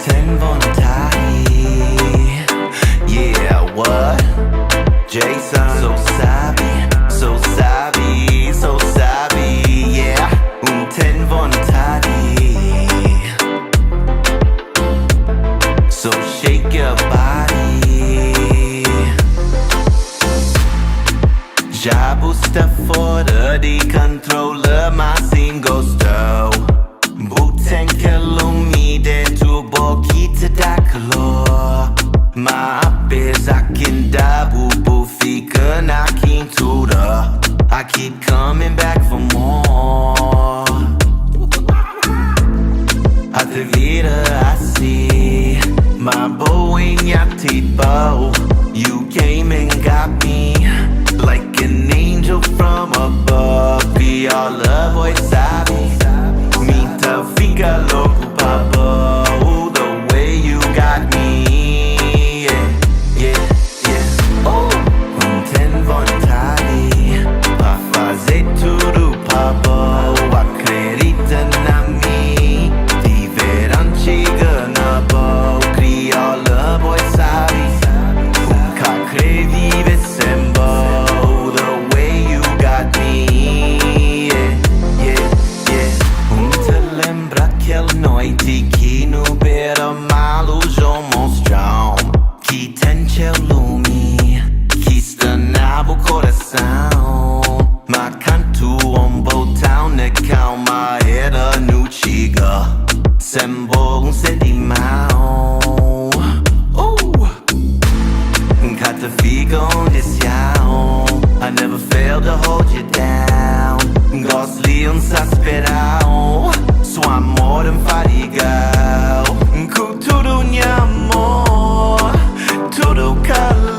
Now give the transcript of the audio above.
ten Avontadi. Yeah, what? Jason, so savvy, so savvy, so savvy. Yeah, ten Avontadi. So shake your body. Já busca fora de controle, mas sem gosto. Buten calumide tu boquita da calor. Ma apesar que dá bubu fica na quintura. I keep coming back for more. A te vira assim, my boinha tipo. You came and got me like an angel from above. Be all love, boy, sabe. Minta fica louco, papo. The way you got me, yeah, yeah, yeah. Oh, ten Avontadi pra fazer tudo, papo. Acredita na mim, tiveram chegando bom. Creole, boy, sabe. Vive sembo, the way you got me, yeah, yeah, yeah. Te lembra aquela noite que no beira-mar os monstrão, que tem teu lume, que estanava o coração. Mas canto botão na calma era no chiga, sembo sentimão. Got the figure on this young. I never failed to hold you down. Gosli exasperado. Sua amor fatigado. Com tudo, meu amor. Tudo calado.